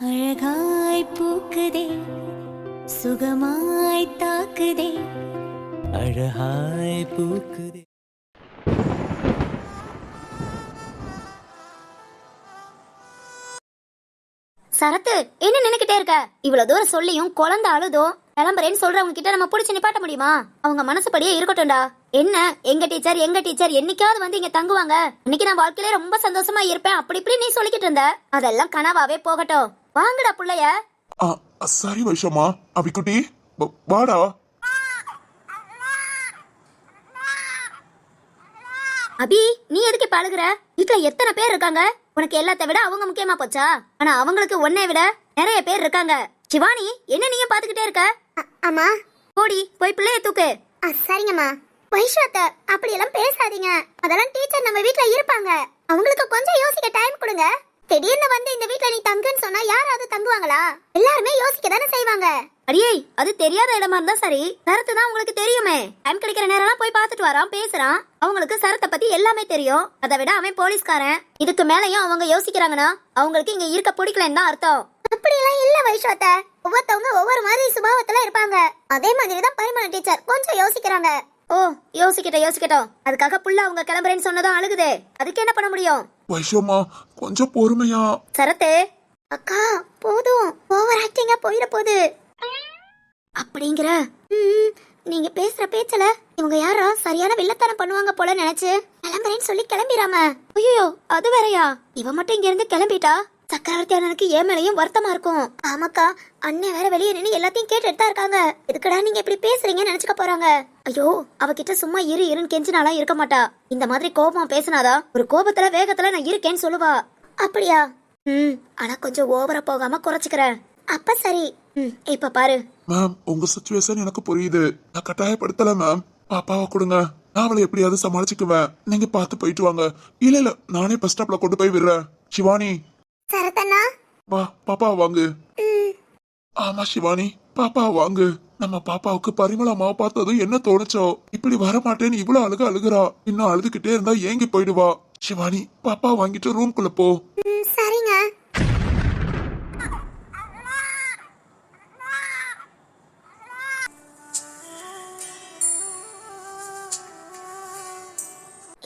அழகாய் பூக்குதே சுகமாய் தாக்குதே அழகாய் பூக்குதே. சரத்து, என்ன நினைக்கிட்டே இருக்க? இவ்வளவு தூரம் சொல்லியும் குழந்தை அழுதோ கிளம்புறேன்னு சொல்றவங்க கிட்ட நம்ம புடிச்சு நிப்பாட்ட முடியுமா? அவங்க மனசுபடியே இருக்கட்டும்டா. என்ன எங்க டீச்சர் என்னைக்காவது வந்து இங்க தங்குவாங்க, இன்னைக்கு நான் வாழ்க்கையில ரொம்ப சந்தோஷமா இருப்பேன் அப்படி இப்படி நீ சொல்லிக்கிட்டு இருந்த. அதெல்லாம் கனவாவே போகட்டும். வாங்கடா புள்ளைய. சரி வைஷமா, அபிக்குட்டி வாடா. அபி, நீ எதுக்கு இப்ப அழுகுற? வீட்டுல எத்தனை பேர் இருக்காங்க? உனக்கு எல்லாத்த விட அவங்க முக்கியமா போச்சா? ஆனா அவங்களுக்கு உன்னை விட நிறைய பேர் இருக்காங்க. சிவானி, என்ன நீயும் பாத்துக்கிட்டே இருக்க? அம்மா, போடி போய் பிள்ளைய தூக்கு. சரிங்கம்மா. வைஷாத்த அப்படி எல்லாம் பேசாதீங்க. அதெல்லாம் டீச்சர் நம்ம வீட்ல இருப்பாங்க. அவங்களுக்கு கொஞ்சம் யோசிக்க டைம் கொடுங்க. திடீர்னு வந்து இந்த வீட்ல நீ தங்குன்னு சொன்னா யாராவது தங்குவாங்களா? எல்லாருமே யோசிக்க தானே செய்வாங்க. அடியே, அது தெரியாத இடமா இருந்தா சரி, சரத்து தான் உங்களுக்கு தெரியுமே. டைம் கிடைக்கிற நேரம் போய் பாத்துட்டு வரான், பேசுறான். அவங்களுக்கு சரத்தை பத்தி எல்லாமே தெரியும். அதை விட அவன் போலீஸ்காரன். இதுக்கு மேலயும் அவங்க யோசிக்கிறாங்கன்னா அவங்களுக்கு இங்க இருக்க பிடிக்கலன்னு தான் அர்த்தம். அப்படி எல்லாம் இல்ல வைஷாத்த. ஒவ்வொருத்தவங்க ஒவ்வொரு மாதிரி சுபாவத்துல இருப்பாங்க. அதே மாதிரி தான் பரிமள டீச்சர் கொஞ்சம் யோசிக்கிறாங்க. ஓ, யோசிக்கட்டும். அதுக்காக புள்ள அவங்க கிளம்புறேன்னு சொன்னதும் அழுகுதே, அதுக்கு என்ன பண்ண முடியும்? வைஷமா, கொஞ்சம் பொறுமையா. சரத்து, அக்கா போதும், ஓவர் ஆக்டிங்கா போயிட போகுது. அப்படிங்கிற நீங்க பேசுற பேச்சல இவங்க யாரோ சரியான வில்லத்தனம் பண்ணுவாங்க போல நினைச்சு கிளம்புறேன்னு சொல்லி கிளம்பிராம. ஐயோ, அது வேறயா? இவ மட்டும் இங்க இருந்து கிளம்பிட்டா சக்கரவர்த்தி அண்ணனுக்கு ஏன் மேலையும் வருத்தமா இருக்கும். ஆமாக்கா, அண்ணன் வேற வெளியே நின்று எல்லாத்தையும் கேட்டுட்டு தான் இருக்காங்க. எதுக்கடா நீங்க இப்படி பேசுறீங்கன்னு நினைச்சுக்க போறாங்க. ஐயோ, அவகிட்ட சும்மா இருன்னு கெஞ்சினாலாம் இருக்க மாட்டா. இந்த மாதிரி கோபம் பேசினாதா ஒரு கோபத்துல வேகத்துல நான் இருக்கேன்னு சொல்லுவா. அப்படியா? ஆனா கொஞ்சம் ஓவரா போகாம குறைச்சுக்கிறேன். அப்ப சரி. இப்ப பாரு மேம், உங்க சிச்சுவேஷன் எனக்கு புரியுது. நான் கட்டாயப்படுத்தல மேம். பாப்பாவை கொடுங்க, நான் அவளை எப்படியாவது சமாளிச்சுக்குவேன். நீங்க பார்த்து போயிட்டு வாங்க. இல்ல நானே பஸ் ஸ்டாப்ல கொண்டு போய் விடுறேன். சிவானி, சரத்தண்ணா, வா, பாப்பா வாங்கு. ஆமா சிவானி, பாப்பா வாங்கு. நம்ம பாப்பாவுக்கு பரிமளமாவை பார்த்ததும் என்ன தோணுச்சோ, இப்படி வர மாட்டேன்னு இவ்வளவு அழுகுறா. இன்னும் அழுதுகிட்டே இருந்தா ஏங்கி போயிடுவா. சிவானி, பாப்பா வாங்கிட்டு ரூம்குள்ள போ. சரிங்க.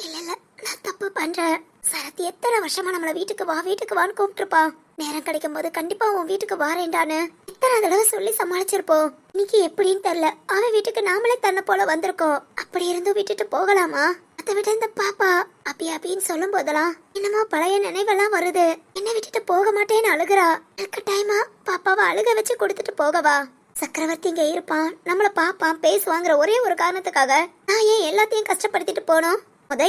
இல்ல, நான் தப்பு பண்றேன். சரத் எத்தனை வருஷமா நம்மள வீட்டுக்கு வான்னு கூப்பிட்டுருப்பா. நேரம் கிடைக்கும் போது கண்டிப்பா உன் வீட்டுக்கு வாரேண்டான்னு எத்தனை தடவை சொல்லி சமாளிச்சிருப்போம். இன்னைக்கு எப்படின்னு தெரியல, அவன் வீட்டுக்கு நாமளே தன்னை போல வந்திருக்கோம். அப்படி இருந்தும் விட்டுட்டு போகலாமா? அதை விட இந்த பாப்பா அப்படின்னு சொல்லும் போதெல்லாம் என்னமோ பழைய நினைவெல்லாம் வருது. என்ன விட்டுட்டு போக மாட்டேன்னு அழுகுறா. எனக்கு டைமா பாப்பாவை அழுக வச்சு கொடுத்துட்டு போகவா? சக்கரவர்த்தி இங்க இருப்பான், நம்மள பாப்பான், பேசுவாங்கிற ஒரே ஒரு காரணத்துக்காக நான் ஏன் எல்லாத்தையும் கஷ்டப்படுத்திட்டு போனோம்?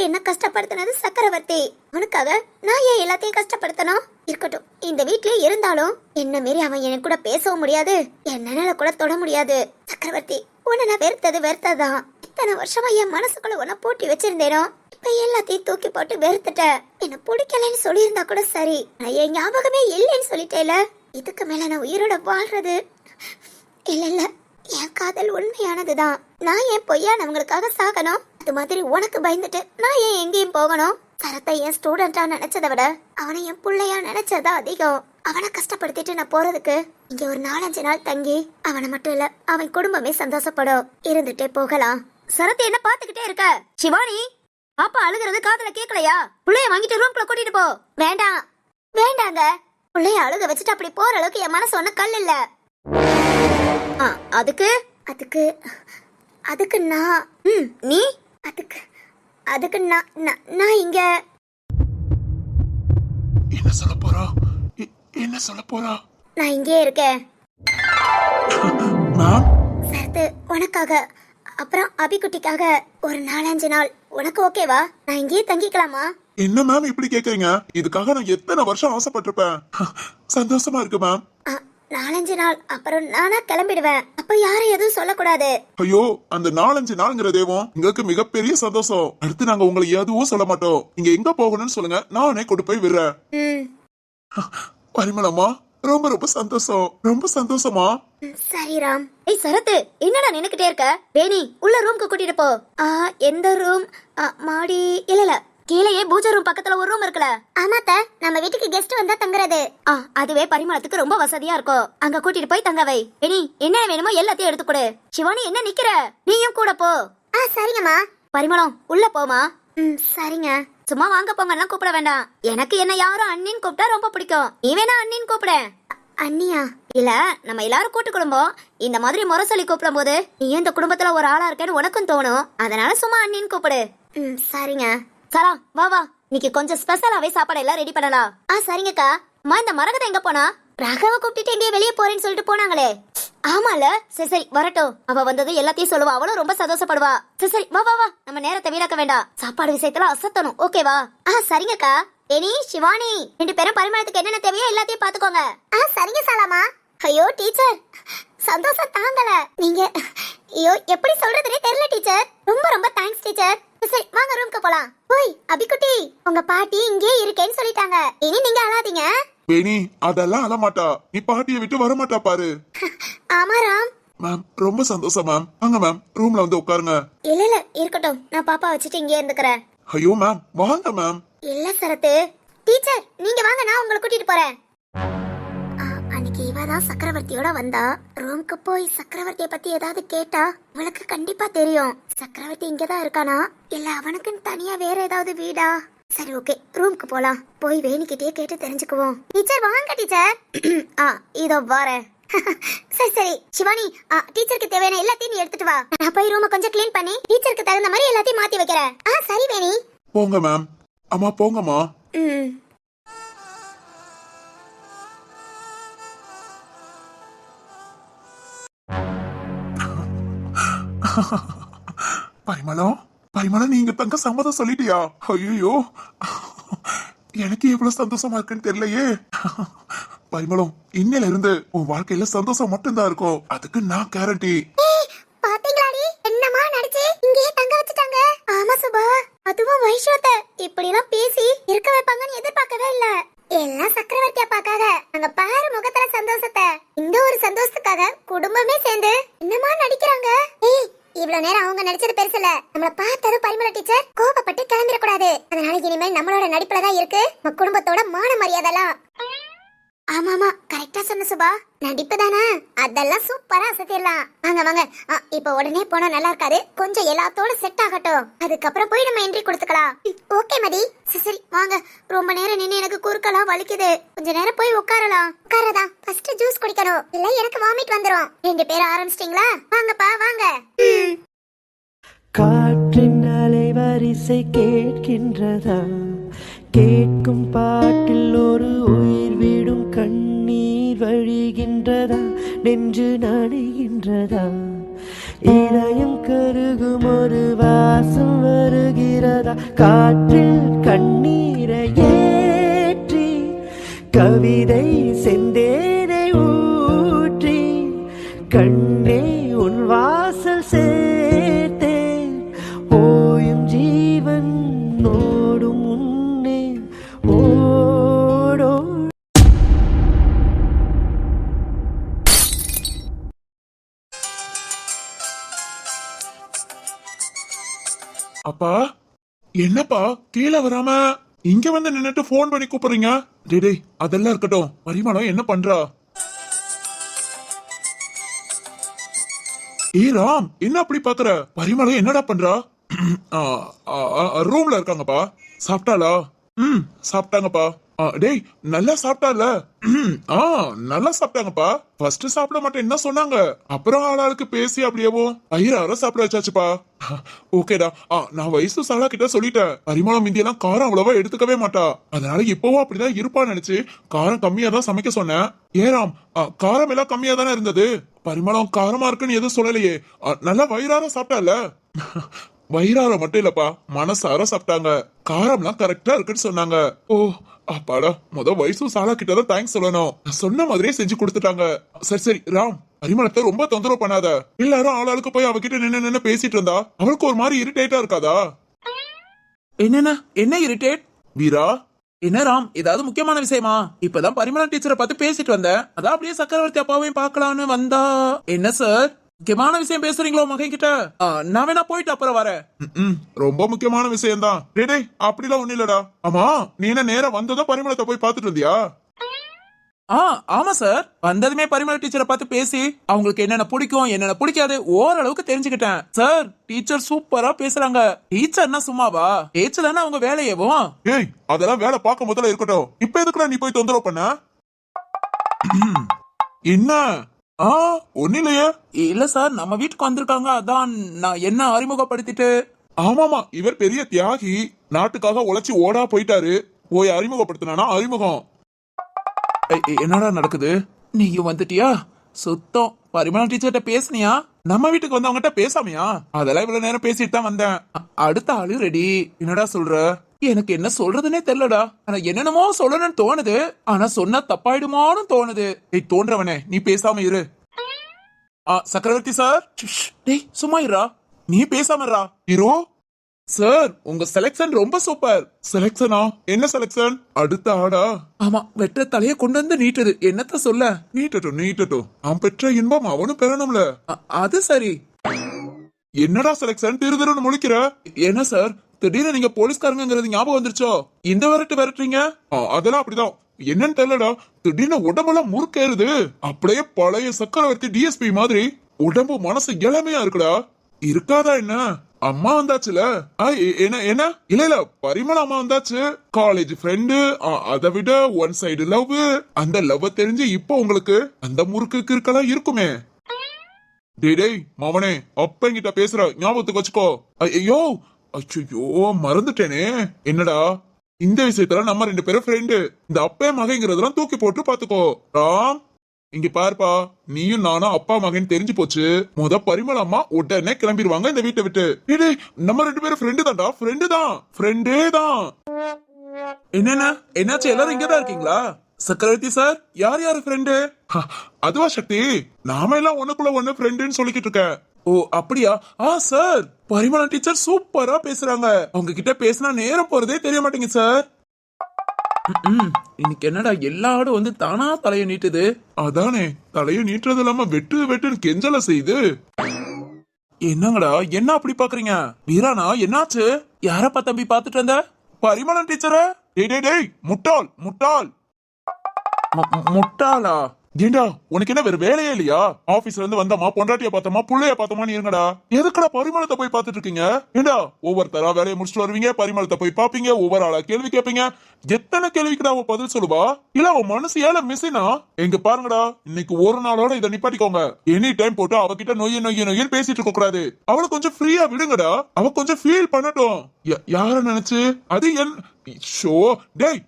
என்ன கஷ்டப்படுத்தினது சக்கரவர்த்தி. அவனுக்காக நான் ஏன் எல்லாத்தையும் கஷ்டப்படுத்தணும்? இருக்கட்டும், இந்த வீட்லயே இருந்தாலும் என்ன மீறி அவன் என் கூட பேசவும் முடியாது, என்னால கூட தொட முடியாது. சக்கரவர்த்தி, உன்னை நான் வெறுத்ததுதான். இத்தனை வருஷமா என் மனசுக்குள்ள உன்னை பூட்டி வச்சிருந்தேனோ, இப்ப எல்லாத்தையும் தூக்கி போட்டு வெறுத்துட்ட. என்ன பிடிக்கலன்னு சொல்லியிருந்தா கூட சரி, நான் என் ஞாபகமே இல்லைன்னு சொல்லிட்டேல. இதுக்கு மேல நான் உயிரோட வாழ்றது இல்ல. என் காதல் உண்மையானதுதான். நான் ஏன் பொய்யானவங்களுக்காக சாகணும்? அது மாதிரி உனக்கு பயந்துட்டு நான் ஏன் எங்கேயும் போகணும்? சரத்தை என் ஸ்டூடெண்டா நினைச்சதை விட அவனை என் பிள்ளையா நினைச்சதா அதிகம். அவனை கஷ்டப்படுத்திட்டு நான் போறதுக்கு இங்க ஒரு 4-5 நாள் தங்கி அவனை மட்டும் இல்ல அவன் குடும்பமே சந்தோஷப்படும். இருந்துட்டே போகலாம். சரத்தை என்ன பாத்துக்கிட்டே இருக்க? சிவானி, பாப்பா அழுகிறது காதுல கேட்கலையா? புள்ளைய வாங்கிட்டு ரூம்குள்ள கூட்டிட்டு போ. வேண்டாங்க. பிள்ளைய அழுக வச்சுட்டு அப்படி போற அளவுக்கு என் மனசு ஒண்ணு கல் இல்ல. அதுக்கு நான் நீ அதுக்கு நான் இங்க என்ன சொல்ல போறா? என்ன சொல்ல போறா? நான் இங்கே இருக்கேன். மேம், சரத்து, உனக்காக அப்புறம் அபிக்குட்டிக்காக ஒரு 4-5 நாள் உனக்கு ஓகேவா? நான் இங்கேயே தங்கிக்கலாமா? என்ன மேம் இப்படி கேக்குறீங்க? இதுக்காக நான் எத்தனை வருஷம் ஆசைப்பட்டிருப்பேன். சந்தோஷமா இருக்கு மேம். 4-5 நாள் அப்புறம் நானா கிளம்பிடுவேன். அப்ப யாரும் எதுவும் சொல்லக்கூடாது. ஐயோ, அந்த 4-5 நாளுங்கிற தேவம் எங்களுக்கு மிகப்பெரிய சந்தோஷம். அடுத்து நாங்க உங்களை எதுவும் சொல்ல மாட்டோம். நீங்க எங்க போகணும்னு சொல்லுங்க, நானே கொண்டு போய் விடுறேன். பரிமளமா, ரொம்ப ரொம்ப சந்தோஷம். ரொம்ப சந்தோஷமா? சரி ராம். ஏய் சரத்து, என்னடா நினைக்கிட்டே இருக்க? வேணி, உள்ள ரூம்க்கு கூட்டிட்டு போ. எந்த ரூம்? மாடி? இல்ல கீழேயே பூஜை ரூம் பக்கத்துல ஒரு ரூம் இருக்குல்ல. ஆமாத்த, நம்ம வீட்டுக்கு கெஸ்ட் வந்தா தங்குறது. அதுவே பரிமளத்துக்கு ரொம்ப வசதியா இருக்கும். அங்க கூட்டிட்டு போய் தங்க வை. இனி என்ன வேணுமோ எல்லாத்தையும் எடுத்து கொடு. சிவானி என்ன நிக்கிற, நீயும் கூட போ. சரிங்கம்மா. பரிமளம் உள்ள போமா. சரிங்க. சும்மா வாங்க போங்கலாம் கூப்பிட வேண்டாம். எனக்கு என்ன யாரும் அண்ணின்னு கூப்பிட்டா ரொம்ப பிடிக்கும். நீ வேணா அண்ணின்னு கூப்பிட. அண்ணியா? இல்ல, நம்ம எல்லாரும் கூட்டு குடும்பம். இந்த மாதிரி முறை சொல்லி கூப்பிடும் போது நீ இந்த குடும்பத்துல ஒரு ஆளா இருக்கேன்னு உனக்கும் தோணும். அதனால சும்மா அண்ணின்னு கூப்பிடு. சரிங்க. சரா வா வா, இன்னைக்கு கொஞ்சம் ஸ்பெஷலாவே சாப்பாடு எல்லாம் ரெடி பண்ணலாம். சரிங்கக்கா. அம்மா, இந்த மரகத எங்க போனா? ராகவ கூப்பிட்டுட்டு எங்கேயே வெளியே போறேன்னு சொல்லிட்டு போனாங்களே. ஆமால, சரி சரி வரட்டும். அவ வந்தது எல்லாத்தையும் சொல்லுவா. அவளும் ரொம்ப சந்தோஷப்படுவா. சரி சரி வா வா வா, நம்ம நேரத்தை வீணாக்க வேண்டாம். சாப்பாடு விஷயத்துல அசத்தணும், ஓகேவா? சரிங்கக்கா. எனி சிவானி, 2 பேரும் பரிமாணத்துக்கு என்னென்ன தேவையோ எல்லாத்தையும் பாத்துக்கோங்க. சரிங்க சாலாமா. ஐயோ டீச்சர், சந்தோஷம் தாங்கல. நீங்க ஐயோ எப்படி சொல்றதுனே தெரியல டீச்சர். ரொம்ப ரொம்ப தேங்க்ஸ் டீச்சர். சரி வாங்க ரூம்க்கு போலாம். ஓய் அபிக்குட்டி, உங்க பாட்டி இங்கே இருக்கேன்னு சொல்லிட்டாங்க. இனி நீங்க அழாதீங்க. வேணி அதெல்லாம் அழமாட்டா. நீ பாட்டியை விட்டு வரமாட்டா பாரு. ஆமா ராம். மேம் ரொம்ப சந்தோஷம் மேம். வாங்க மேம், ரூம்ல வந்து உட்காருங்க. இல்ல இல்ல இருக்கட்டும், நான் பாப்பா வச்சுட்டு இங்கே இருந்துக்கிறேன். ஐயோ மேம் வாங்க மேம். இல்ல சரத்து. டீச்சர் நீங்க வாங்க, நான் உங்களை கூட்டிட்டு போறேன். அன்னைக்கு இவதான் சக்கரவர்த்தியோட வந்தா. ரூம்க்கு போய் சக்கரவர்த்திய பத்தி ஏதாவது கேட்டா இவளுக்கு கண்டிப்பா தெரியும். சக்கரவர்த்தி இங்கதான் இருக்கானா இல்ல அவனுக்குன்னு தனியா வேற ஏதாவது வீடா? சரி ஓகே, ரூம்க்கு போலாம். போய் வேணிக்கிட்டே கேட்டு தெரிஞ்சுக்குவோம். டீச்சர் வாங்க டீச்சர். இதோ வரேன். சரி சரி சிவானி, டீச்சருக்கு தேவையான எல்லாத்தையும் நீ எடுத்துட்டு வா. நான் போய் ரூமை கொஞ்சம் க்ளீன் பண்ணி டீச்சருக்கு தகுந்த மாதிரி எல்லாத்தையும் மாத்தி வைக்கிறேன். சரி வேணி. போங்க மேம். அம்மா போங்கம்மா. பரிமளம், பரிமளம் நீங்க தங்க சம்மதம் சொல்லிட்டியா? ஐயோ எனக்கு எவ்வளவு சந்தோஷமா இருக்குன்னு தெரியலையே. பரிமளம், இன்னையில இருந்து உன் வாழ்க்கையில சந்தோஷம் மட்டும்தான் இருக்கும். அதுக்கு நான் கேரண்டி. பாத்தீங்களாடி என்னமா நடிச்சு இங்கேயே தங்க வச்சுட்டாங்க. ஆமா சுபா, அதுவும் வைஷோத்த இப்படி எல்லாம் பேசி இருக்க வைப்பாங்கன்னு எதிர்பார்க்கவே இல்ல. எல்லாம் சக்கரவர்த்தி அப்பாக்காக. அங்க பாரு முகத்துல சந்தோஷத்தை. இந்த ஒரு சந்தோஷத்துக்காக குடும்பமே சேர்ந்து என்னமா நடிக்கிறாங்க. இவ்வளவு நேரம் அவங்க நடிச்சது பெருசுல, நம்மள பார்த்தது பரிமள டீச்சர் கோபப்பட்டு கிளம்பிடக்கூடாது. அதனால இனிமேல் நம்மளோட நடிப்புலதான் இருக்கு நம்ம குடும்பத்தோட மான மரியாதைலாம். ஆமாமா கரெக்டா சொன்ன சுபா. நடிப்பு தானே, அதெல்லாம் சூப்பரா அசத்திடலாம். வாங்க வாங்க. இப்ப உடனே போனா நல்லா இருக்காது. கொஞ்சம் எல்லாத்தோட செட் ஆகட்டும், அதுக்கப்புறம் போய் நம்ம என்ட்ரி கொடுத்துக்கலாம். ஓகே மதி. சரி வாங்க. ரொம்ப நேரம் நின்று எனக்கு குறுக்கெல்லாம் வலிக்குது. கொஞ்ச நேரம் போய் உட்காரலாம். உட்காரதா ஃபர்ஸ்ட் ஜூஸ் குடிக்கணும், இல்ல எனக்கு வாமிட் வந்துரும். 2 பேரும் ஆரம்பிச்சிட்டீங்களா? வாங்கப்பா வாங்க. காற்றின் அலைவரிசை கேட்கின்றதா? கேட்கும் பாட்டில் ஒரு உயிர் விடும் கண்ணீர் வழிகின்றதா? நெஞ்சு நடைகின்றதா? இதயம் கருகும் ஒரு வாசம் வருகிறதா? காற்றில் கண்ணீரை ஏற்றி கவிதை செந்தேனை ஊற்றி கண்ணே உன் வாசல் சேர்த்தேன். ஓயும் ஜீவன் ஓடும் முன்னே ஓடோ. அப்பா என்னப்பா கீழே வராம இங்க வந்து நின்னுட்டு போன் பண்ணி கூப்பிடுறீங்க? டேய் அதெல்லாம் இருக்கட்டும். பரிமளம் என்ன பண்றா? ராம் என்ன அப்படி பாக்குற? பரிமளம் என்னடா பண்றா? ரூம்ல இருக்காங்கப்பா. சாப்பிட்டாளா? சாப்பிட்டாங்கப்பா. டேய் நல்லா சாப்பிட்டால? நல்லா சாப்பிட்டாங்கப்பா. ஃபர்ஸ்ட் சாப்பிட மாட்டேன் என்ன சொன்னாங்க, அப்புறம் ஆளாளுக்கு பேசி அப்படியேவோ ஐயராரம் சாப்பிட வச்சாச்சுப்பா. ஓகேடா. நான் வயசு சாலா கிட்ட சொல்லிட்டேன், பரிமளம் இந்தியெல்லாம் காரம் அவ்வளவா எடுத்துக்கவே மாட்டா. அதனால இப்பவும் அப்படிதான் இருப்பான்னு நினைச்சு காரம் கம்மியா தான் சமைக்க சொன்னேன். ஏராம் காரம் எல்லாம் கம்மியா தானே இருந்தது. பரிமளம் காரமா இருக்குன்னு எதுவும் சொல்லலையே. நல்லா வயிறார சாப்பிட்டால? வயிறார மட்டும் இல்லப்பா, மனசார சாப்பிட்டாங்க. காரம்லாம் கரெக்டா இருக்குன்னு சொன்னாங்க. ஓ அப்பாடா, வயசு சாலா கிட்டதான் தேங்க்ஸ் சொல்லணும். சொன்ன மாதிரியே செஞ்சு கொடுத்துட்டாங்க. சரி சரி ராம், பரிமளத்தை ரொம்ப தொந்தரவு பண்ணாத. எல்லாரும் ஆளாளுக்கு போய் அவகிட்ட நின்னு பேசிட்டு இருந்தா அவளுக்கு ஒரு மாதிரி இரிட்டேட்டா இருக்காதா? என்ன இரிட்டேட்? வீரா என்ன ராம், ஏதாவது முக்கியமான விஷயமா? இப்பதான் பரிமளம் டீச்சரை பார்த்து பேசிட்டு வந்தேன். அதான் அப்படியே சக்கரவர்த்தி அப்பாவையும் பார்க்கலான்னு வந்தா. என்ன சார்? முக்கியமான விஷயம் பேசுறீங்களோ மகன் கிட்ட? நான் வேணா போயிட்டு அப்புறம் வரேன். ரொம்ப முக்கியமான விஷயம் தான். டேய் அப்படிலாம் ஒண்ணு இல்லடா. ஆமா நீ என்ன நேரா வந்ததும் பரிமளத்தை போய் பாத்துட்டு இருந்தியா? ஆமா சார், வந்ததுமே பரிமள டீச்சரை பார்த்து பேசி அவங்களுக்கு என்னென்ன பிடிக்கும் என்னென்ன பிடிக்காது ஓரளவுக்கு தெரிஞ்சுக்கிட்டேன் சார். டீச்சர் சூப்பரா பேசுறாங்க. டீச்சர்னா சும்மாவா, பேச்சு தானே அவங்க வேலையவும். ஏய் அதெல்லாம் வேலை பார்க்க முதல்ல இருக்கட்டும். இப்ப எதுக்குடா நீ போய் தொந்தரவு பண்ண? என்ன? ஒண்ணு இல்லையே. இல்ல சார், நம்ம வீட்டுக்கு வந்திருக்காங்க, அதான் நான் என்ன அறிமுகப்படுத்திட்டு. ஆமாமா இவர் பெரிய தியாகி, நாட்டுக்காக உழைச்சி ஓடா போயிட்டாரு. போய் அறிமுகப்படுத்தினா அறிமுகம். என்னடா நடக்குது? நீயும் வந்துட்டியா? சுத்தம். பரிமள டீச்சர்கிட்ட பேசுனியா? நம்ம வீட்டுக்கு வந்தவங்ககிட்ட பேசாமையா? அதெல்லாம் இவ்வளவு நேரம் பேசிட்டு தான் வந்தேன். அடுத்த ஆளு ரெடி. என்னடா சொல்ற? எனக்கு என்ன சொல்றதுன்னே தெரியலடா. ஆனா என்னென்னமோ சொல்லணும்னு தோணுது, ஆனா சொன்னா தப்பாயிடுமோன்னு தோணுது. தோன்றவனே நீ பேசாம இரு. சக்கரவர்த்தி சார். டேய் சும்மா இருடா. நீ பேசாம இருடா. இரு சார், உங்க செலக்ஷன் ரொம்ப சூப்பர். செலக்ஷனா? என்ன செலக்ஷன்? அடுத்த ஆடா? ஆமா, வெற்ற தலைய கொண்டு வந்து நீட்டுது. என்னத்த சொல்ல? நீட்டட்டும். அவன் பெற்ற இன்பம் அவனும் பெறணும்ல. அது சரி. என்னடா செலக்ஷன் திருன்னு முழிக்கிற? என்ன சார் திடீர்னு நீங்க போலீஸ்காரங்கிறது ஞாபகம் வந்துருச்சோ? இந்த விரட்டுறீங்க? அதெல்லாம் அப்படிதான். என்னன்னு தெரியலடா, திடீர்னு உடம்பெல்லாம் முறுக்கேறுது. அப்படியே பழைய சக்கரவர்த்தி டிஎஸ்பி மாதிரி உடம்பு மனசு இளமையா இருக்குடா. இருக்காதா என்ன? அம்மா வந்தாச்சுல. என்ன இல்ல பரிமள அம்மா வந்தாச்சு. College friend. அதை விட ஒன் சைடு லவ். அந்த லவ் தெரிஞ்சு இப்போ உங்களுக்கு அந்த முறுக்கு கிறுக்கெல்லாம் இருக்குமே. டேய் மவனே, அப்பங்கிட்ட பேசுற ஞாபகத்துக்கு வச்சுக்கோ. ஐயோ மறந்துட்டேனே. என்னடா இந்த விஷயத்துல நம்ம 2 பேரும் ஃப்ரெண்டு. இந்த அப்பே மகங்கிறதெல்லாம் தூக்கி போட்டு பாத்துக்கோ. ராம் இங்க பாருப்பா, நீயும் நானும் அப்பா மகன் தெரிஞ்சு போச்சு. பரிமள அம்மா உடனே கிளம்பிடுவாங்க இந்த வீட்டை விட்டு. நம்ம 2 பேரும் ஃப்ரெண்டு தான்டா. ஃப்ரெண்டே தான். என்னன்னா என்னாச்சு? எல்லாரும் இங்கதான் இருக்கீங்களா? சக்கரவர்த்தி சார், யார் யாரு ஃப்ரெண்டு? அதுவா சக்தி, நாம எல்லாம் ஒண்ணுக்குள்ள ஒண்ணு ஃப்ரெண்டுன்னு சொல்லிக்கிட்டு இருக்க. ஓ அப்படியா? சார், பரிமள டீச்சர் சூப்பரா பேசுறாங்க. அவங்க கிட்ட பேசினா நேரம் போறதே தெரிய மாட்டேங்குது சார். இன்னைக்கு என்னடா எல்லா ஆடும் வந்து தானா தலைய நீட்டுது? அதானே, தலைய நீட்டுறது இல்லாம வெட்டுன்னு கெஞ்சல செய்யுது. என்னங்கடா என்ன அப்படி பாக்குறீங்க? வீரானா என்னாச்சு? யாரப்பா தம்பி பாத்துட்டு வந்த? பரிமள டீச்சர? டேய் முட்டாள். முட்டாளா? ஏண்டா உனக்கு என்ன வேற வேலையே இல்லையா? ஆபீஸ்ல இருந்து வந்தமா பொண்டாட்டிய பார்த்தோமா புள்ளைய பார்த்தோமான்னு இருங்கடா. எதுக்குடா பரிமளத்தை போய் பார்த்துட்டு இருக்கீங்க? ஏண்டா ஒவ்வொருத்தரா வேலையை முடிச்சுட்டு வருவீங்க, பரிமளத்தை போய் பாப்பீங்க, ஒவ்வொரு ஆளா கேள்வி கேட்பீங்க. எத்தனை கேள்விக்குடா அவ பதில் சொல்லுவா? இல்ல அவ மனசு ஏல மிஸ்ஸினா? எங்க பாருங்கடா, இன்னைக்கு ஒரு நாளோட இதை நிப்பாட்டிக்கோங்க. எனி டைம் போட்டு அவகிட்ட நொய்யன்னு பேசிட்டு இருக்க கூடாது. அவளை கொஞ்சம் ஃப்ரீயா விடுங்கடா. அவ கொஞ்சம் ஃபீல் பண்ணட்டும். யார நினைச்சு? அது டேய்,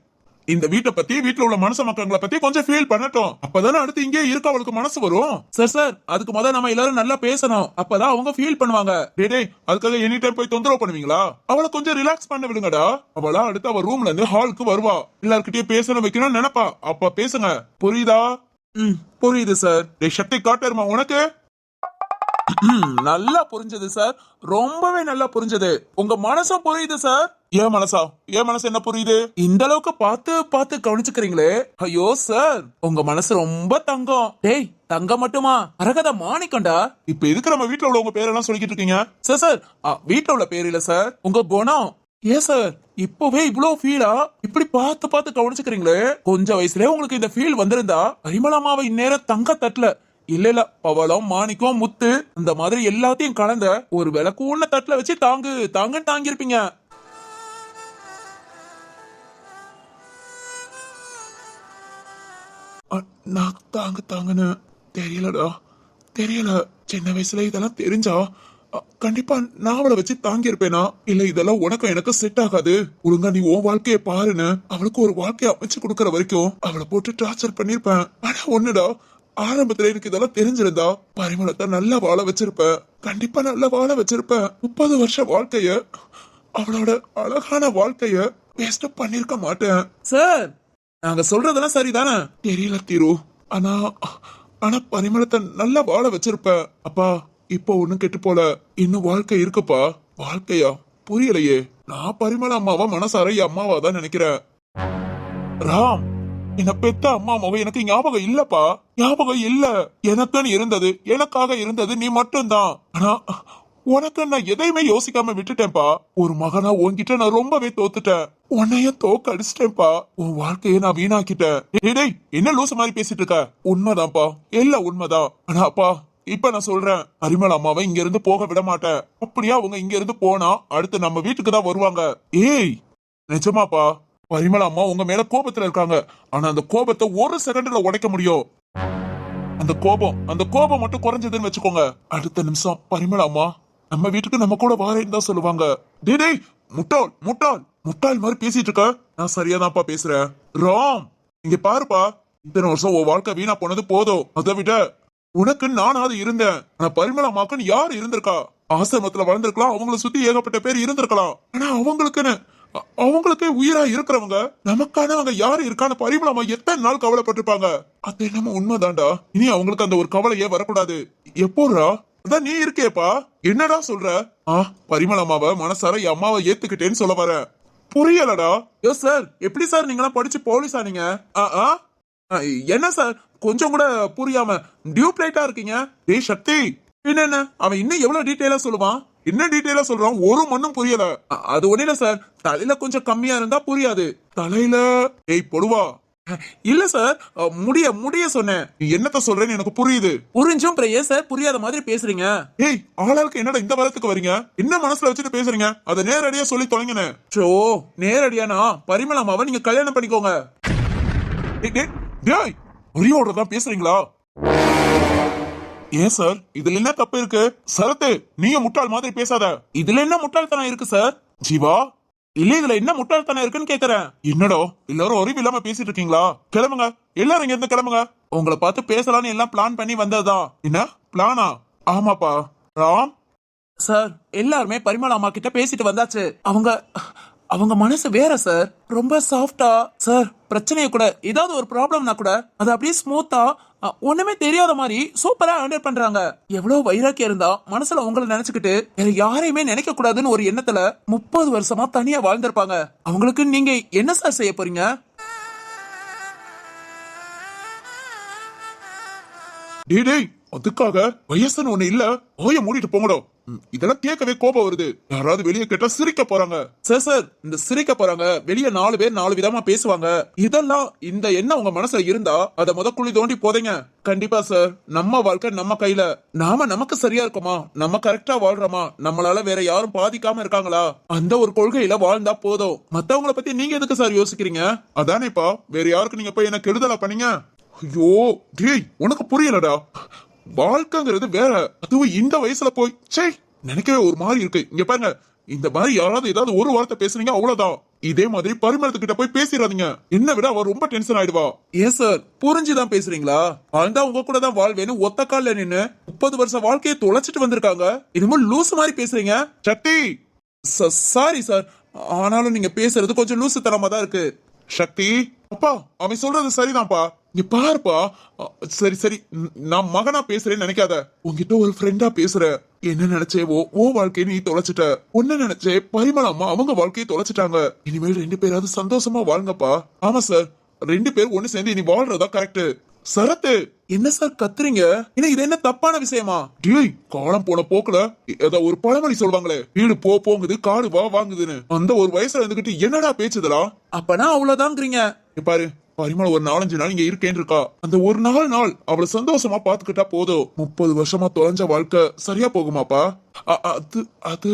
இந்த வீட்டை பத்தி, வீட்டுல உள்ள மனுஷ மக்களை பத்தி கொஞ்சம் ஃபீல் பண்ணட்டும். அப்பதானே அடுத்து இங்கே இருக்க அவளுக்கு மனசு வரும். சார் அதுக்கு முதல்ல நம்ம எல்லாரும் நல்லா பேசணும். அப்பதான் அவங்க ஃபீல் பண்ணுவாங்க. டேய் அதுக்காக எனி டைம் போய் தொந்தரவு பண்ணுவீங்களா? அவளை கொஞ்சம் ரிலாக்ஸ் பண்ண விடுங்கடா. அவளா அடுத்து அவ ரூம்ல இருந்து ஹாலுக்கு வருவா. எல்லார்கிட்டயும் பேசணும் வைக்கணும் நினைப்பா. அப்ப பேசுங்க. புரியுதா? புரியுது சார். சக்தி காட்டருமா உனக்கு? நல்லா புரிஞ்சது சார், ரொம்பவே நல்லா புரிஞ்சது. உங்க மனசும் புரியுது சார். ஏன் மனசு என்ன புரியுது? இந்த அளவுக்கு பார்த்து கவனிச்சுக்கிறீங்களே. ஐயோ சார், உங்க மனசு ரொம்ப தங்கம். டேய் தங்கம் மட்டுமா, அரகத மாணிக்கண்டா. இப்ப எதுக்கு நம்ம வீட்டுல உள்ள உங்க பேரெல்லாம் சொல்லிக்கிட்டு இருக்கீங்க? சார் வீட்டுல உள்ள பேர் இல்ல சார், உங்க குணம். ஏன் சார் இப்பவே இவ்வளவு ஃபீலா? இப்படி பார்த்து கவனிச்சுக்கிறீங்களே. கொஞ்சம் வயசுல உங்களுக்கு இந்த ஃபீல் வந்திருந்தா பரிமளமாவை இந்நேரம் தங்க தட்டல. இல்ல பவளம் மாணிக்கம் முத்து அந்த மாதிரி எல்லாத்தையும் கலந்த ஒரு விளக்கூன தட்டுல வச்சு தாங்கி இருப்பீங்க. நான் தாங்கன்னு தெரியல. சின்ன வயசுல இதெல்லாம் தெரிஞ்சா கண்டிப்பா நான் அவளை வச்சு தாங்கி இருப்பேனா? இல்ல இதெல்லாம் உனக்கும் எனக்கு செட் ஆகாது, ஒழுங்கா நீ உன் வாழ்க்கைய பாருன்னு அவளுக்கு ஒரு வாழ்க்கைய அமைச்சு கொடுக்கற வரைக்கும் அவளை போட்டு டார்ச்சர் பண்ணிருப்பேன். ஆனா ஒண்ணுடா, ஆரம்பத்துல எனக்கு இதெல்லாம் தெரிஞ்சிருந்தா பரிமளத்தை நல்லா வாழ வச்சிருப்பேன். கண்டிப்பா நல்லா வாழ வச்சிருப்பேன். 30 வருஷ வாழ்க்கைய, அவளோட அழகான வாழ்க்கைய வேஸ்ட் பண்ணிருக்க மாட்டேன். சார் நாங்க சொல்றதெல்லாம் சரிதானே? தெரியல தீரு, ஆனா பரிமளத்தை நல்லா வாழ வச்சிருப்பேன். அப்பா இப்போ ஒண்ணும் கெட்டு போல, இன்னும் வாழ்க்கை இருக்குப்பா. வாழ்க்கையா? புரியலையே. நான் பரிமள அம்மாவா மனசார அம்மாவா தான் நினைக்கிறேன். ராம் என்ன பெத்த அம்மா முகம் எனக்கு ஞாபகம் இல்லப்பா, ஞாபகம் இல்ல. எனக்குன்னு இருந்தது, எனக்காக இருந்தது நீ மட்டும்தான். ஆனா உனக்கு நான் எதையுமே யோசிக்காம விட்டுட்டேன்ப்பா. ஒரு மகனா உன்கிட்ட நான் ரொம்பவே தோத்துட்டேன். உன்னைய தோக்கடிச்சிட்டேன்ப்பா. உன் வாழ்க்கைய நான் வீணாக்கிட்டேன். டேய் என்ன லூசு மாதிரி பேசிட்டு இருக்க? உண்மைதான்ப்பா, எல்லாம் உண்மைதான். ஆனா அப்பா இப்ப நான் சொல்றேன், பரிமள அம்மாவை இங்க இருந்து போக விட மாட்டேன். அப்படியா அவங்க இங்க இருந்து போனா அடுத்து நம்ம வீட்டுக்கு தான் வருவாங்க. ஏய் நிஜமாப்பா, பரிமள அம்மா உங்க மேல கோபத்துல இருக்காங்க. ஆனா அந்த கோபத்தை ஒரு செகண்ட்ல உடைக்க முடியும். அந்த கோபம் மட்டும் குறைஞ்சதுன்னு வச்சுக்கோங்க, அடுத்த நிமிஷம் பரிமள அம்மா நம்ம வீட்டுக்கு நம்ம கூட வாரேன்னு தான் சொல்லுவாங்க. டேய் முட்டாள் முட்டாள் முட்டாள் மாதிரி பேசிட்டு இருக்க. நான் சரியாதான்ப்பா பேசுறேன். ராம் இங்க பாருப்பா, இத்தனை வருஷம் உன் வாழ்க்கை வீணா போனது போதும். அதை விட உனக்கு நானாவது இருந்தேன். ஆனா பரிமள அம்மாக்குன்னு யாரு இருந்திருக்கா? ஆசிரமத்துல வளர்ந்திருக்கலாம், அவங்கள சுத்தி ஏகப்பட்ட பேர் இருந்திருக்கலாம். ஆனா அவங்களுக்கே உயிரா இருக்கிறவங்க, நமக்கானவங்க யாரு இருக்கான்னு பரிமள அம்மா எத்தனை நாள் கவலைப்பட்டிருப்பாங்க. அது என்னமோ உண்மைதான்டா. இனி அவங்களுக்கு அந்த ஒரு கவலையே வரக்கூடாது. எப்போடா அதான் நீ இருக்கேப்பா, என்னடா சொல்ற? பரிமள அம்மாவை மனசார என் அம்மாவை ஏத்துக்கிட்டேன்னு சொல்ல வர. புரியலடா. யோ சார், எப்படி சார் நீங்களாம் படிச்சு போலீஸா நீங்க? என்ன சார் கொஞ்சம் கூட புரியாம டியூப்லைட்டா இருக்கீங்க? டேய் சக்தி, என்ன அவன் இன்னும் எவ்வளவு டீடைலா சொல்லுவான்? என்ன டீடைலா சொல்றான்? ஒரு மண்ணும் புரியல. அது ஒண்ணு இல்ல சார், தலையில கொஞ்சம் கம்மியா இருந்தா புரியாது. தலையில ஏய் பொடுவா. இல்ல சார், முடிய சொன்னேன். நீ என்னத்த சொல்றேன்னு எனக்கு புரியுது. புரிஞ்சும் ஏன் சார் புரியாத மாதிரி பேசுறீங்க? ஏய் ஆளாளுக்கு என்னடா இந்த வரத்துக்கு வரீங்க? என்ன மனசுல வச்சுட்டு பேசுறீங்க? அதை நேரடியா சொல்லி தொலைங்கனே. சோ நேரடியானா பரிமள அம்மாவை நீங்க கல்யாணம் பண்ணிக்கோங்க. டேய் உரியோட தான் பேசுறீங்களா? ஏன் சார் இதுல என்ன தப்பு இருக்கு? சரத்து நீங்க முட்டாள் மாதிரி பேசாத. இதுல என்ன முட்டாள்தனம் இருக்கு சார்? ஜீவா இல்ல இதுல என்ன முட்டாள்தனம் இருக்குன்னு கேக்குறேன். என்னடோ எல்லாரும் அறிவு இல்லாம பேசிட்டு இருக்கீங்களா? கிளம்புங்க எல்லாரும் இங்க இருந்து கிளம்புங்க. உங்களை பார்த்து பேசலான்னு எல்லாம் பிளான் பண்ணி வந்ததுதான். என்ன பிளானா? ஆமாப்பா. ராம் சார் எல்லாருமே பரிமள அம்மா கிட்ட பேசிட்டு வந்தாச்சு. அவங்க மனசு வேற சார், ரொம்ப சாஃப்டா. சார் பிரச்சனைய கூட ஏதாவது ஒரு ப்ராப்ளம்னா கூட அது அப்படியே ஸ்மூத்தா ஒண்ணுமே தெரியாத மாதிரி சூப்பரா ஹேண்டில் பண்றாங்க. எவ்வளவு வைராக்கியம் இருந்தா மனசுல உங்களை நினைச்சுக்கிட்டு வேற யாரையுமே நினைக்க கூடாதுன்னு ஒரு எண்ணத்துல 30 வருஷமா தனியா வாழ்ந்திருப்பாங்க. அவங்களுக்கு நீங்க என்ன சார் செய்ய போறீங்க? டேய் அதுக்காக வயசுன்னு ஒண்ணு இல்ல, ஓய மூடிட்டு போங்கடோ. இதெல்லாம் கேட்கவே கோபம் வருது. யாராவது வெளியே கேட்டா சிரிக்க போறாங்க. சார் இந்த சிரிக்க போறாங்க, வெளியே 4 பேர் 4 விதமா பேசுவாங்க. இதெல்லாம் இந்த எண்ணம் உங்க மனசுல இருந்தா அத குழி தோண்டி போதைங்க. கண்டிப்பா சார், நம்ம வாழ்க்கை நம்ம கையில. நமக்கு சரியா இருக்குமா, நம்ம கரெக்டா வாழ்றோமா, நம்மளால வேற யாரும் பாதிக்காம இருக்காங்களா, அந்த ஒரு கொள்கையில வாழ்ந்தா போதும். மத்தவங்களை பத்தி நீங்க எதுக்கு சார் யோசிக்கிறீங்க? அதானேப்பா, வேற யாருக்கு நீங்க போய் என்ன கெடுதலா பண்ணீங்க? ஐயோ டேய் உனக்கு புரியலடா. வாழ்க்கைங்கிறது வேற, அதுவும் இந்த வயசுல போய் நினைக்கவே ஒரு மாதிரி இருக்கு. இங்க பாருங்க, இந்த மாதிரி யாராவது ஏதாவது ஒரு வார்த்தை பேசுறீங்க அவ்வளவுதான். இதே மாதிரி பரிமளத்துக்கிட்ட போய் பேசிடாதீங்க. என்ன விட அவ ரொம்ப டென்ஷன் ஆயிடுவா. ஏன் சார் புரிஞ்சுதான் பேசுறீங்களா? வாழ்ந்தா உங்க கூட தான் வாழ்வேன்னு ஒத்த கால்ல நின்னு 30 வருஷம் வாழ்க்கையை தொலைச்சிட்டு வந்திருக்காங்க. இனிமே லூசு மாதிரி பேசுறீங்க. சக்தி சாரி சார், ஆனாலும் நீங்க பேசுறது கொஞ்சம் லூசு தரமா தான் இருக்கு. சக்தி அப்பா அவன் சொல்றது சரிதான்ப்பா. நீ பாருப்பா. சரி நான் மகனா பேசுறேன்னு நினைக்காத, உன்கிட்ட ஒரு ஃப்ரெண்டா பேசுற. என்ன நினைச்சேவோ ஓ வாழ்க்கையை நீ தொலைச்சிட்ட. உன்ன நினைச்சே பரிமள அம்மா அவங்க வாழ்க்கையை தொலைச்சிட்டாங்க. இனிமேல் 2 பேராவது சந்தோஷமா வாழ்ங்கப்பா. ஆமா சார், 2 பேர் ஒண்ணு சேர்ந்து இனி வாழ்றதா கரெக்ட். சரத்து என்ன சார் கத்துறீங்க? இது என்ன தப்பான விஷயமா? டேய் காலம் போன போக்குல ஏதோ ஒரு பழமொழி சொல்லுவாங்களே, வீடு போங்குது காடு வாங்குதுன்னு. அந்த ஒரு வயசுல இருந்துகிட்டு என்னடா பேச்சுதலா? அப்பனா அவ்வளவுதாங்கிறீங்க. பாரு பரிமளம் ஒரு 4-5 நாள் இங்க இருக்கேன்னு இருக்கா. அந்த ஒரு நாள் அவளை சந்தோஷமா பாத்துக்கிட்டா போதும். 30 வருஷமா தொலைஞ்ச வாழ்க்கை சரியா போகுமாப்பா? அது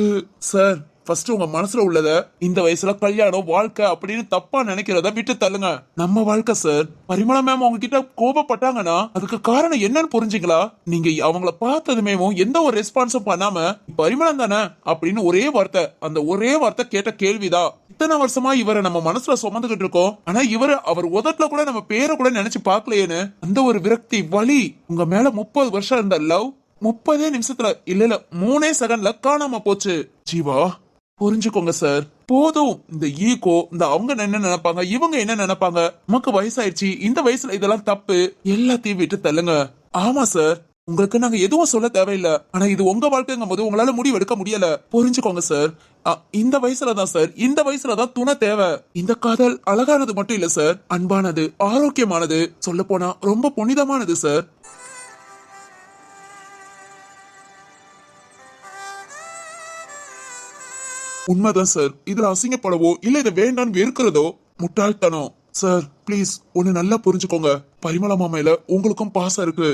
சார் ஃபர்ஸ்ட் உங்க மனசுல உள்ளத இந்த வயசுல கல்யாணம் வாழ்க்கை அப்படின்னு தப்பா நினைக்கிறத விட்டு தள்ளுங்க. நம்ம வாழ்க்கை சார். பரிமள மேம் உங்ககிட்ட கோபப்பட்டாங்கன்னா அதுக்கு காரணம் என்னன்னு புரிஞ்சுங்களா? நீங்க அவங்கள பார்த்ததுமே எந்த ஒரு ரெஸ்பான்ஸும் பண்ணாம பரிமளம் தானே அப்படின்னு அந்த ஒரே வார்த்தை கேட்ட கேள்விதான். இத்தனை வருஷமா இவரை நம்ம மனசுல சுமந்துகிட்டு இருக்கோம். ஆனா அவர் உதட்டுல கூட நம்ம பேரை கூட நினைச்சு பாக்கலையேன்னு அந்த ஒரு விரக்தி வலி உங்க மேல 30 வருஷம் இருந்த லவ் 30 நிமிஷத்துல இல்ல 3 செகண்ட்ல காணாம போச்சு. ஜீவா புரிஞ்சுக்கோங்க சார், போதும். இந்த ஈகோ, இந்த அவங்க என்ன நினைப்பாங்க, இவங்க என்ன நினைப்பாங்க, நமக்கு வயசாயிடுச்சு, இந்த வயசுல இதெல்லாம் தப்பு, எல்லாத்தையும் விட்டு தள்ளுங்க. ஆமா சார், உங்களுக்கு நாங்க எதுவும் சொல்ல தேவையில்லை. ஆனா இது உங்க வாழ்க்கைங்கும் போது உங்களால முடிவு எடுக்க முடியல. புரிஞ்சுக்கோங்க சார். இந்த வயசுலதான் சார், இந்த வயசுலதான் துணை தேவை. இந்த காதல் அழகானது மட்டும் இல்ல சார், அன்பானது, ஆரோக்கியமானது, சொல்ல போனா ரொம்ப புனிதமானது சார். உண்மைதான் சார். இதுல அசிங்கப்படவோ இல்ல இதை வேண்டான்னு வெறுக்கிறதோ முட்டாள்தனம் சார். ப்ளீஸ் ஒன்னு நல்லா புரிஞ்சுக்கோங்க. பரிமளமா மேல உங்களுக்கும் பாசம் இருக்கு.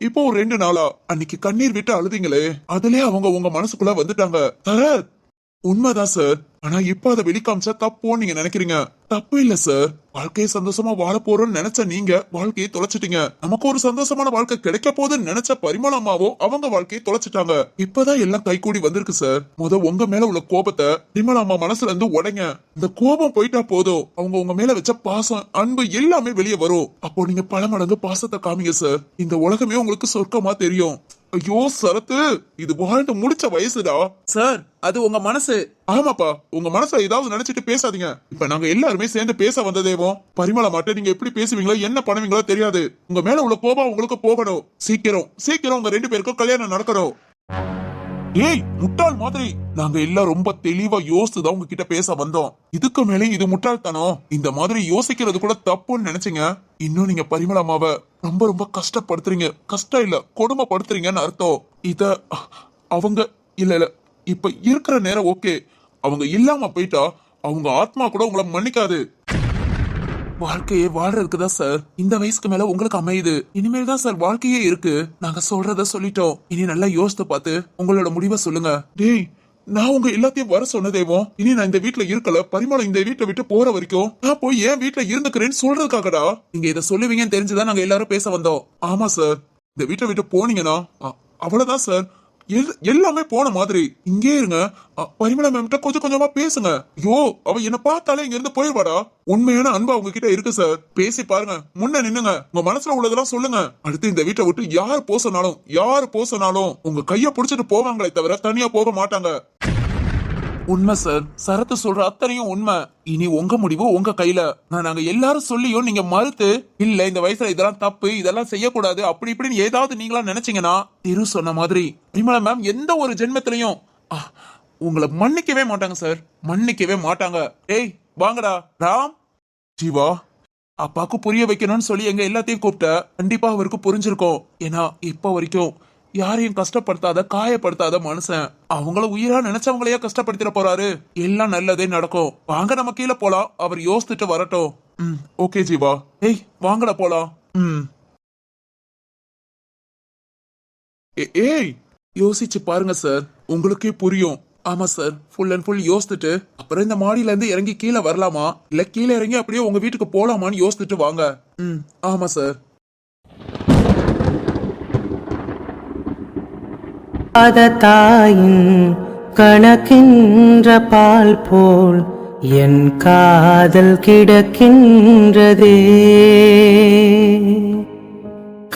இப்போ ஒரு 2 நாளா அன்னைக்கு கண்ணீர் விட்டு அழுதீங்களே, அதுலயே அவங்க உங்க மனசுக்குள்ள வந்துட்டாங்க. சரத், உண்மைதான் சார். ஆனா இப்ப அதை வெளிக்காமிச்சா தப்போன்னு நீங்க நினைக்கிறீங்க. தப்பு இல்ல சார். வாழ்க்கையை சந்தோஷமா வாழ போறோம்னு நினைச்ச நீங்க வாழ்க்கையை தொலைச்சிட்டீங்க. நமக்கு ஒரு சந்தோஷமான வாழ்க்கை கிடைக்க போதுன்னு நினைச்ச பரிமளமாவோ அவங்க வாழ்க்கையை தொலைச்சிட்டாங்க. இப்பதான் எல்லாம் கைகூடி வந்திருக்கு சார். உங்க மேல உள்ள கோபத்தை பரிமளமா மனசுல இருந்து உடைங்க. இந்த கோபம் போயிட்டா போதும், அவங்க உங்க மேல வச்ச பாசம், அன்பு எல்லாமே வெளியே வரும். அப்போ நீங்க பல மடங்கு பாசத்தை காமிங்க சார். இந்த உலகமே உங்களுக்கு சொர்க்கமா தெரியும். ஐயோ சரத்து, இது வாழ்ந்து முடிச்ச வயசுடா. சார், அது உங்க மனசு. ஆமாப்பா, உங்க மனசை ஏதாவது நினைச்சிட்டு பேசாதீங்க. இப்ப நாங்க எல்லாருமே சேர்ந்து பேச வந்ததேவோ, பரிமள மாட்ட நீங்க எப்படி பேசுவீங்களோ என்ன பண்ணுவீங்களோ தெரியாது. உங்க மேல உள்ள கோபம் உங்களுக்கு போகணும். சீக்கிரம் உங்க 2 பேருக்கும் கல்யாணம் நடக்கணும். ஏய் முட்டாள் மாதிரி, நாங்க எல்லாம் ரொம்ப தெளிவா யோசிச்சுதான் உங்ககிட்ட பேச வந்தோம். இதுக்கு மேலே இது முட்டாள்தனம். இந்த மாதிரி யோசிக்கிறது கூட தப்புன்னு நினைச்சீங்க. இன்னும் நீங்க பரிமளமாவ ரொம்ப ரொம்ப கஷ்டப்படுத்துறீங்க. கஷ்டம் இல்ல, கொடுமைப்படுத்துறீங்கன்னு அர்த்தம். இத அவங்க இல்ல இப்ப இருக்கிற நேரம் ஓகே, அவங்க இல்லாம போயிட்டா அவங்க ஆத்மா கூட உங்களை மன்னிக்காது. வாழ்க்கையே வாழ்றதுக்கு தான் சார் இந்த வயசுக்கு மேல உங்களுக்கு அமையுது. இனிமேல் தான் சார் வாழ்க்கையே இருக்கு. நாங்க சொல்றத சொல்லிட்டோம். இனி நல்லா யோசித்து பார்த்து உங்களோட முடிவை சொல்லுங்க. டேய், நான் உங்க எல்லாத்தையும் வர சொன்னதேவோ, இனி நான் இந்த வீட்டுல இருக்கல, பரிமளம் இந்த வீட்டை விட்டு போற வரைக்கும் நான் போய் ஏன் வீட்டுல இருந்துக்கிறேன்னு சொல்றதுக்காகடா. நீங்க இதை சொல்லுவீங்கன்னு தெரிஞ்சுதான் நாங்க எல்லாரும் பேச வந்தோம். ஆமா சார், இந்த வீட்டை விட்டு போனீங்கன்னா அவ்வளவுதான் சார், எல்லாமே போன மாதிரி. இங்கே இருங்க, பரிமள மேம்கிட்ட கொஞ்சம் கொஞ்சமா பேசுங்க. ஐயோ, அவ என்ன பார்த்தாலே இங்க இருந்து போயிடுவாடா. உண்மையான அன்பு அவங்க கிட்ட இருக்கு சார். பேசி பாருங்க, முன்ன நின்னுங்க, உங்க மனசுல உள்ளதெல்லாம் சொல்லுங்க. அடுத்து இந்த வீட்டை விட்டு யாரு போ சொன்னாலும் உங்க கைய புடிச்சிட்டு போவாங்களே தவிர தனியா போக மாட்டாங்க. உண்மை சார், சரத்து சொல்ற அத்தனையும் உண்மை. இனி உங்க முடிவு உங்க கையில. நாங்க எல்லாரும் சொல்லியும் நீங்க மறுத்து, இல்ல இந்த வயசுல இதெல்லாம் தப்பு, இதெல்லாம் செய்யக்கூடாது, அப்படி இப்படின்னு ஏதாவது நீங்களா நினைச்சீங்கன்னா, திரு சொன்ன மாதிரி பரிமள மேம் எந்த ஒரு ஜென்மத்திலையும் உங்களை மன்னிக்கவே மாட்டாங்க சார், மன்னிக்கவே மாட்டாங்க. ஏய் வாங்கடா ராம். ஜீவா, அப்பாக்கு புரிய வைக்கணும்னு சொல்லி எங்க எல்லாத்தையும் கூப்பிட்ட. கண்டிப்பா அவருக்கு புரிஞ்சிருக்கும். ஏன்னா இப்ப வரைக்கும் யாரையும் கஷ்டப்படுத்தாத, காயப்படுத்தாத மனுஷன். அவங்கள உயிரா நினைச்சவங்களையே கஷ்டப்படுத்திட போறாரு. எல்லாம் நல்லதே நடக்கும். வாங்க நம்ம கீழே போலாம், அவர் யோசிச்சுட்டு வரட்டும். ஓகே ஜீவா. ஏய் வாங்கடா போலாம். ஏய் யோசிச்சு பாருங்க சார், உங்களுக்கே புரியும். ஆமா சார், ஃபுல் அண்ட் ஃபுல் யோசிச்சுட்டு அப்புறம் இந்த மாடியில இருந்து இறங்கி கீழே வரலாமா இல்ல கீழே இறங்கி அப்படியே உங்க வீட்டுக்கு போலாமான்னு யோசிச்சுட்டு வாங்க. ஆமா சார். தாயின் கணக்கின்ற பால் போல் என் காதல் கிடக்கின்றதே.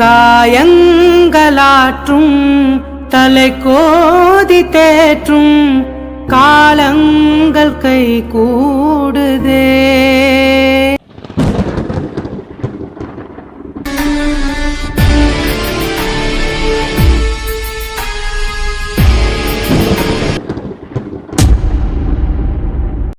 காயங்களாற்றும் தலை கோதி தேற்றும் காலங்கள் கை கூடுதே.